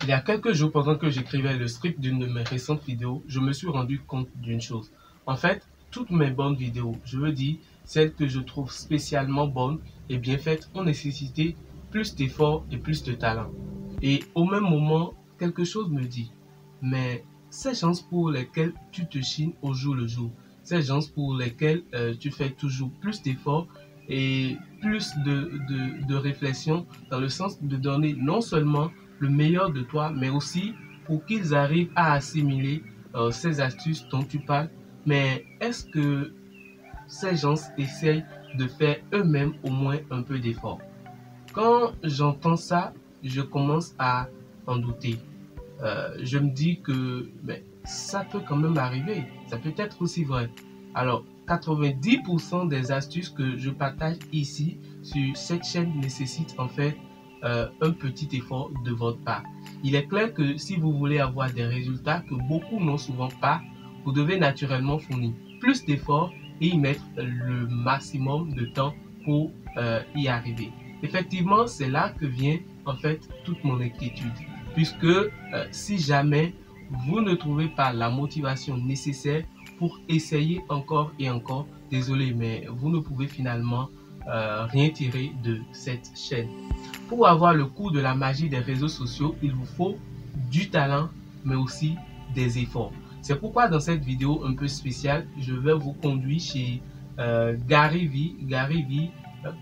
Il y a quelques jours, pendant que j'écrivais le script d'une de mes récentes vidéos, je me suis rendu compte d'une chose. En fait, toutes mes bonnes vidéos, je veux dire, celles que je trouve spécialement bonnes et bien faites, ont nécessité plus d'efforts et plus de talent. Et au même moment, quelque chose me dit, mais ces gens pour lesquels tu te chines au jour le jour, ces gens pour lesquels tu fais toujours plus d'efforts et plus de réflexion dans le sens de donner non seulement le meilleur de toi, mais aussi pour qu'ils arrivent à assimiler ces astuces dont tu parles. Mais est-ce que ces gens essayent de faire eux-mêmes au moins un peu d'effort? Quand j'entends ça, je commence à en douter. Je me dis que ça peut quand même arriver. Ça peut être aussi vrai. Alors, 90% des astuces que je partage ici sur cette chaîne nécessitent en fait un petit effort de votre part. Il est clair que si vous voulez avoir des résultats que beaucoup n'ont souvent pas, vous devez naturellement fournir plus d'efforts et y mettre le maximum de temps pour y arriver. Effectivement, c'est là que vient en fait toute mon inquiétude, puisque si jamais vous ne trouvez pas la motivation nécessaire pour essayer encore et encore, désolé, mais vous ne pouvez finalement rien tirer de cette chaîne. Pour avoir le coup de la magie des réseaux sociaux, il vous faut du talent, mais aussi des efforts. C'est pourquoi dans cette vidéo un peu spéciale, je vais vous conduire chez Gary Vee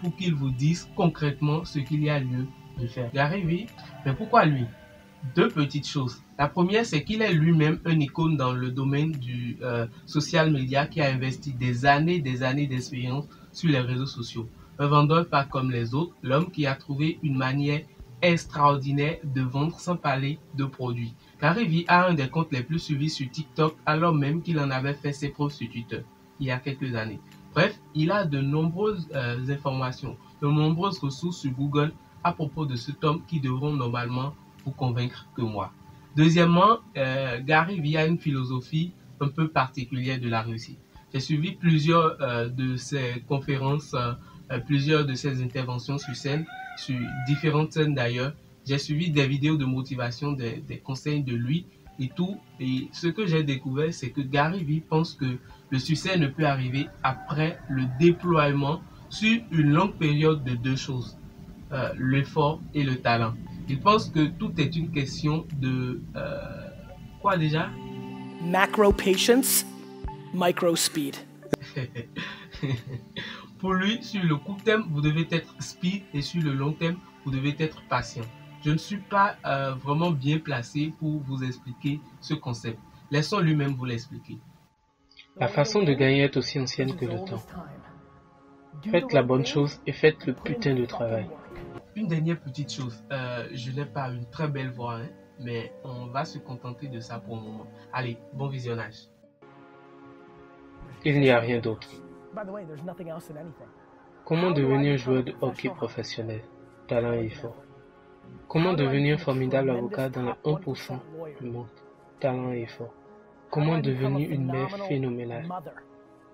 pour qu'il vous dise concrètement ce qu'il y a lieu de faire. Gary Vee, mais pourquoi lui? Deux petites choses. La première, c'est qu'il est lui-même un icône dans le domaine du social media qui a investi des années d'expérience sur les réseaux sociaux. Un vendeur pas comme les autres, l'homme qui a trouvé une manière extraordinaire de vendre sans parler de produits. Gary Vee a un des comptes les plus suivis sur TikTok alors même qu'il en avait fait ses preuves sur Twitter il y a quelques années. Bref, il a de nombreuses informations, de nombreuses ressources sur Google à propos de cet homme qui devront normalement vous convaincre que moi. Deuxièmement, Gary Vee a une philosophie un peu particulière de la réussite. J'ai suivi plusieurs de ses conférences, plusieurs de ses interventions sur scène, sur différentes scènes d'ailleurs. J'ai suivi des vidéos de motivation, des conseils de lui et tout. Et ce que j'ai découvert, c'est que Gary Vee pense que le succès ne peut arriver après le déploiement sur une longue période de deux choses, l'effort et le talent. Il pense que tout est une question de... quoi déjà? Macro patience, micro speed. Pour lui, sur le court terme, vous devez être speed et sur le long terme, vous devez être patient. Je ne suis pas vraiment bien placé pour vous expliquer ce concept. Laissons lui-même vous l'expliquer. La façon de gagner est aussi ancienne que le temps. Faites la bonne chose et faites le putain de travail. Une dernière petite chose, je n'ai pas une très belle voix, hein, mais on va se contenter de ça pour le moment. Allez, bon visionnage. Il n'y a rien d'autre. Comment devenir joueur de hockey professionnel? Talent et effort. Comment devenir un formidable avocat dans les 1% du monde? Talent et effort. Comment devenir une mère phénoménale?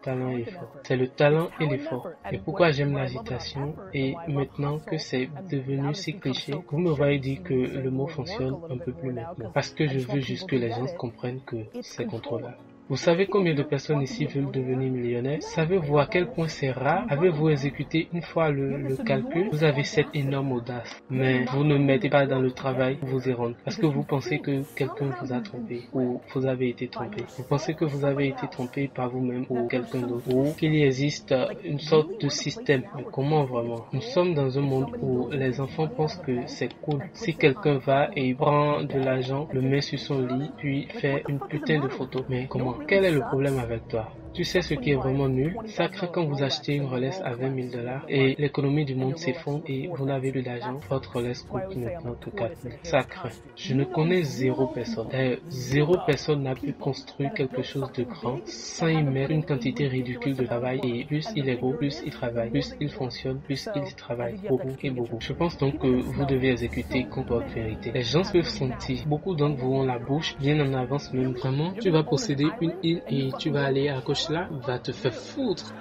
Talent et effort. C'est le talent et l'effort. Et pourquoi j'aime l'agitation et maintenant que c'est devenu si cliché, vous me voyez dire que le mot fonctionne un peu plus maintenant. Parce que je veux juste que les gens comprennent que c'est contrôlable. Vous savez combien de personnes ici veulent devenir millionnaires? Savez-vous à quel point c'est rare? Avez-vous exécuté une fois le calcul? Vous avez cette énorme audace, mais vous ne mettez pas dans le travail pour vous y rendre parce que vous pensez que quelqu'un vous a trompé ou vous avez été trompé. Vous pensez que vous avez été trompé par vous-même ou quelqu'un d'autre ou qu'il y existe une sorte de système. Mais comment vraiment? Nous sommes dans un monde où les enfants pensent que c'est cool. Si quelqu'un va et prend de l'argent, le met sur son lit, puis fait une putain de photo. Mais comment? Quel est le problème avec toi? Tu sais ce qui est vraiment nul? Ça craint quand vous achetez une Rolex à 20 000 $ et l'économie du monde s'effondre et vous n'avez plus d'argent. Votre Rolex coûte maintenant que 4 000. Ça craint. Je ne connais zéro personne. Zéro personne n'a pu construire quelque chose de grand sans y mettre une quantité ridicule de travail. Et plus il est beau, plus il travaille, plus il fonctionne, plus il travaille. Beaucoup et beaucoup. Je pense donc que vous devez exécuter contre votre vérité. Les gens peuvent sentir. Beaucoup d'entre vous ont la bouche bien en avance même. Vraiment, tu vas posséder une île et tu vas aller à gauche là, va te faire foutre.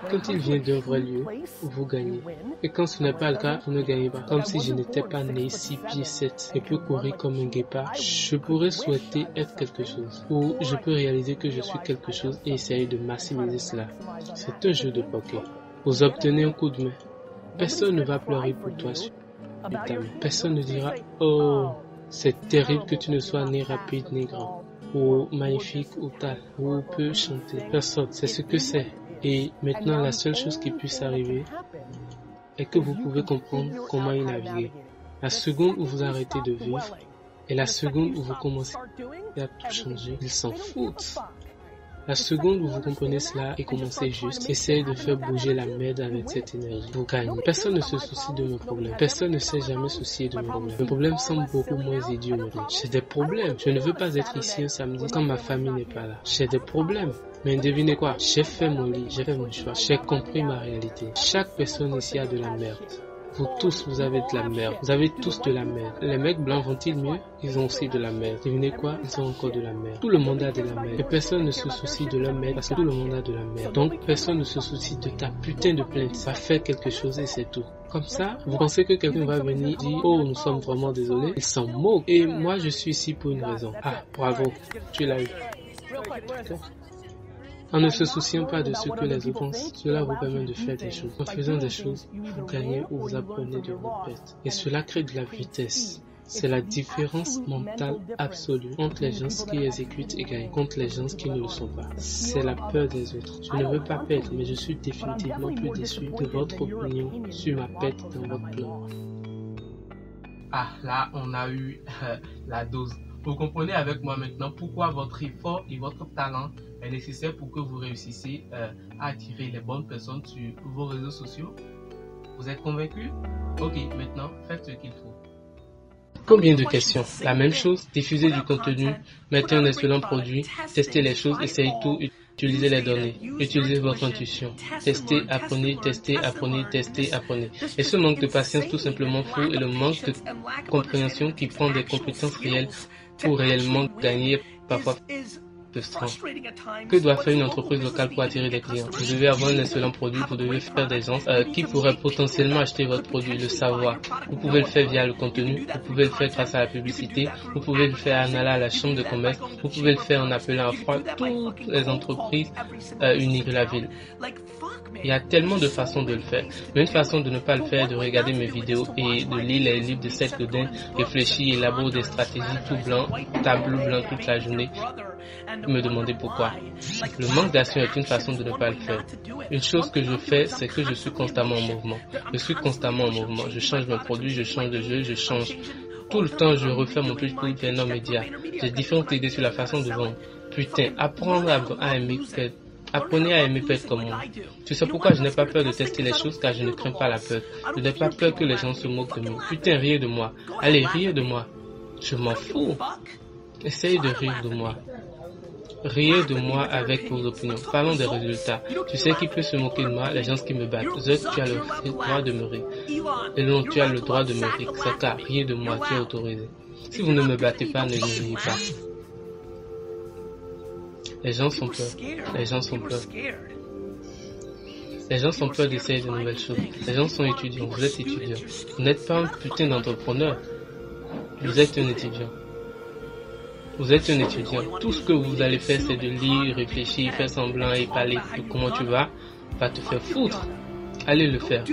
Quand il vient d'un vrai lieu, vous gagnez. Et quand ce n'est pas le cas, vous ne gagnez pas. Comme si je n'étais pas né 6 pieds 7 et peux courir comme un guépard, je pourrais souhaiter être quelque chose. Ou je peux réaliser que je suis quelque chose et essayer de maximiser cela. C'est un jeu de poker. Vous obtenez un coup de main. Personne ne va pleurer pour toi sur ta main. Personne ne dira « Oh, c'est terrible que tu ne sois ni rapide ni grand. » ou magnifique ou tal, ou peut chanter. Personne, c'est ce que c'est. Et maintenant, la seule chose qui puisse arriver est que vous pouvez comprendre comment y naviguer. La seconde où vous arrêtez de vivre et la seconde où vous commencez à tout changer, ils s'en foutent. La seconde où vous comprenez cela et commencez juste, essayez de faire bouger la merde avec cette énergie. Vous gagnez. Personne ne se soucie de mes problèmes. Personne ne s'est jamais soucié de mes problèmes. Mes problèmes semblent beaucoup moins idiots maintenant. J'ai des problèmes. Je ne veux pas être ici un samedi quand ma famille n'est pas là. J'ai des problèmes. Mais devinez quoi? J'ai fait mon lit, j'ai fait mon choix. J'ai compris ma réalité. Chaque personne ici a de la merde. Vous tous, vous avez de la merde. Vous avez tous de la merde. Les mecs blancs vont-ils mieux? Ils ont aussi de la merde. Devinez quoi? Ils ont encore de la merde. Tout le monde a de la merde. Et personne ne se soucie de leur merde parce que tout le monde a de la merde. Donc, personne ne se soucie de ta putain de plainte. Ça fait quelque chose et c'est tout. Comme ça, vous pensez que quelqu'un va venir dire « Oh, nous sommes vraiment désolés ». Ils s'en moquent. Et moi, je suis ici pour une raison. Ah, bravo. Tu l'as eu. En ne se souciant pas de ce que les autres pensent, cela vous permet de faire des choses. En faisant des choses, vous gagnez ou vous apprenez de vos pertes. Et cela crée de la vitesse. C'est la différence mentale absolue entre les gens qui exécutent et gagnent, contre les gens qui ne le sont pas. C'est la peur des autres. Je ne veux pas perdre, mais je suis définitivement plus déçu de votre opinion sur ma perte dans votre plan. Ah, là, on a eu la dose. Vous comprenez avec moi maintenant pourquoi votre effort et votre talent est nécessaire pour que vous réussissiez à attirer les bonnes personnes sur vos réseaux sociaux. Vous êtes convaincu? Ok, maintenant, faites ce qu'il faut. Combien de questions? La même chose, diffuser du contenu, mettre un excellent produit, tester les choses, essayez tout, utilisez les données, utilisez votre intuition, testez, apprenez, testez, apprenez, testez, apprenez. Et ce manque de patience tout simplement fou et le manque de compréhension qui prend des compétences réelles pour réellement gagner parfois frustrant. Que doit faire une entreprise locale pour attirer des clients? Vous devez avoir un excellent produit, vous devez faire des gens qui pourraient potentiellement acheter votre produit, le savoir. Vous pouvez le faire via le contenu, vous pouvez le faire grâce à la publicité, vous pouvez le faire en allant à la chambre de commerce, vous pouvez le faire en appelant à froid toutes les entreprises uniques de la ville. Il y a tellement de façons de le faire. Mais une façon de ne pas le faire est de regarder mes vidéos et de lire les livres de Seth Godin, réfléchir, élaborer des stratégies tout blanc, tableau blanc toute la journée. Me demander pourquoi. Le manque d'action est une façon de ne pas le faire. Une chose que je fais, c'est que je suis constamment en mouvement. Je suis constamment en mouvement. Je change mes produits, je change de jeu, je change. Tout le temps, je refais mon pitch pour des non médias. J'ai différentes idées sur la façon de vendre. Putain, apprendre à aimer perdre. Apprenez à aimer perdre comme moi. Tu sais pourquoi je n'ai pas peur de tester les choses, car je ne crains pas la peur. Je n'ai pas peur que les gens se moquent de moi. Putain, riez de moi. Allez, riez de moi. Je m'en fous. Essayez de rire de moi. Riez de moi avec vos opinions. Parlons des résultats. Tu sais qui peut se moquer de moi? Les gens qui me battent. Zuck, tu as le droit de me rire. Elon, tu as le droit de me rire. Saka, riez de moi, tu es autorisé. Si vous ne me battez pas, ne me riez pas. Les gens sont peur. Les gens sont peur. Les gens sont peur d'essayer de nouvelles choses. Les gens sont étudiants. Vous êtes étudiant. Vous n'êtes pas un putain d'entrepreneur. Vous êtes un étudiant. Vous êtes un étudiant. Tout ce que vous allez faire, c'est de lire, réfléchir, faire semblant et parler de comment tu vas te faire foutre. Allez le faire.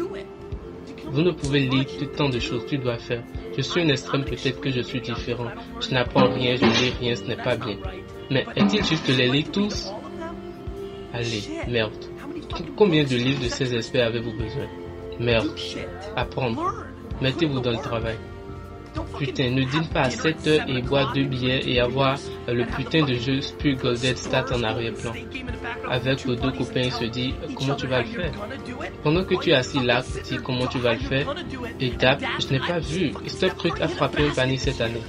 Vous ne pouvez lire tant de choses, tu dois faire. Je suis un extrême, peut-être que je suis différent. Je n'apprends rien, je ne lis rien, ce n'est pas bien. Mais est-il juste de les lire tous? Allez, merde. Combien de livres de ces experts avez-vous besoin? Merde. Apprendre. Mettez-vous dans le travail. Putain, ne dîne pas à 7 heures et boire 2 bières et avoir le putain de jeu Spur Golden Stat en arrière-plan. Avec vos deux copains, il se dit comment tu vas le faire. Pendant que tu es assis là, tu dis comment tu vas le faire. Et tape, je n'ai pas vu. Stop Truc a frappé un panier cette année.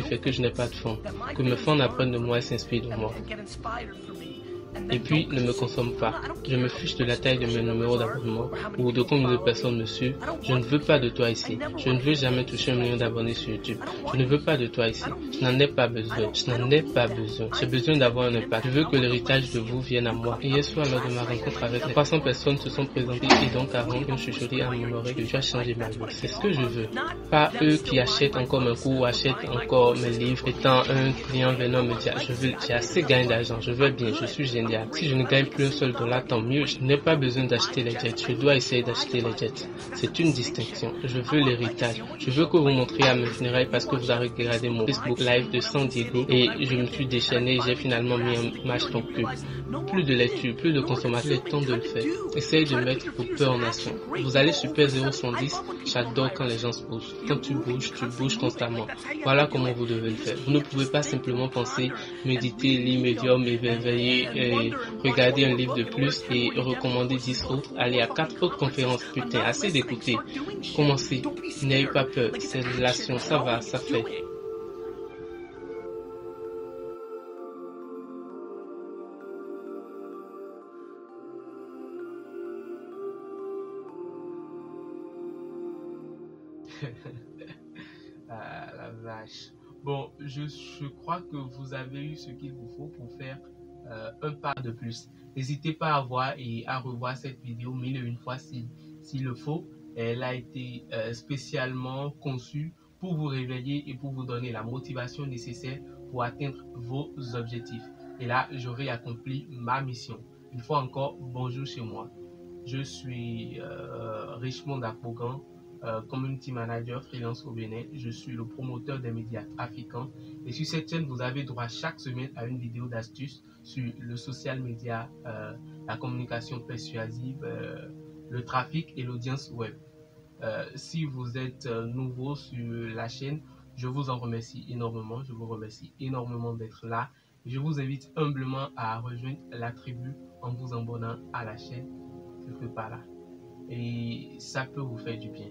fait que je n'ai pas de fond, que mes fans apprennent de moi et s'inspirent de moi. Et puis, ne me consomme pas. Je me fiche de la taille de mes numéros d'abonnement ou de combien de personnes me suivent. Je ne veux pas de toi ici. Je ne veux jamais toucher 1 million d'abonnés sur YouTube. Je ne veux pas de toi ici. Je n'en ai pas besoin. Je n'en ai pas besoin. J'ai besoin d'avoir un impact. Je veux que l'héritage de vous vienne à moi. Et hier soir, lors de ma rencontre avec 300 personnes se sont présentées et donc avant ont chuchoté à mon oreille que tu as changé ma vie. C'est ce que je veux. Pas eux qui achètent encore mes cours ou achètent encore mes livres étant un client venant me dire j'ai assez gagné d'argent, je veux bien, je suis génial. Si je ne gagne plus un seul dollar, tant mieux. Je n'ai pas besoin d'acheter les jets. Je dois essayer d'acheter les jets. C'est une distinction. Je veux l'héritage. Je veux que vous montriez à mes funérailles parce que vous avez regardé mon Facebook Live de San Diego et je me suis déchaîné et j'ai finalement mis un match ton pub. Plus de lecture, plus de consommation. Il est temps de le faire. Essayez de mettre vos peurs en action. Vous allez Super 010. J'adore quand les gens se bougent. Quand tu bouges constamment. Voilà comment vous devez le faire. Vous ne pouvez pas simplement penser, méditer, lire Medium, éveiller et regarder un livre de plus et recommander 10 autres, aller à 4 autres conférences. Putain, assez d'écouter. Commencez. N'ayez pas peur. C'est l'action. Ça va, ça fait. Ah, la vache. Bon, je crois que vous avez eu ce qu'il vous faut pour faire un pas de plus. N'hésitez pas à voir et à revoir cette vidéo 1001 fois s'il le faut. Elle a été spécialement conçue pour vous réveiller et pour vous donner la motivation nécessaire pour atteindre vos objectifs. Et là, j'aurai accompli ma mission. Une fois encore, bonjour chez moi. Je suis Richmond Apogan, Community Manager freelance au Bénin. Je suis le promoteur des médias trafiquants. Et sur cette chaîne, vous avez droit chaque semaine à une vidéo d'astuces sur le social media, la communication persuasive, le trafic et l'audience web. Si vous êtes nouveau sur la chaîne, je vous en remercie énormément. Je vous remercie énormément d'être là. Je vous invite humblement à rejoindre la tribu en vous abonnant à la chaîne quelque part là. Et ça peut vous faire du bien.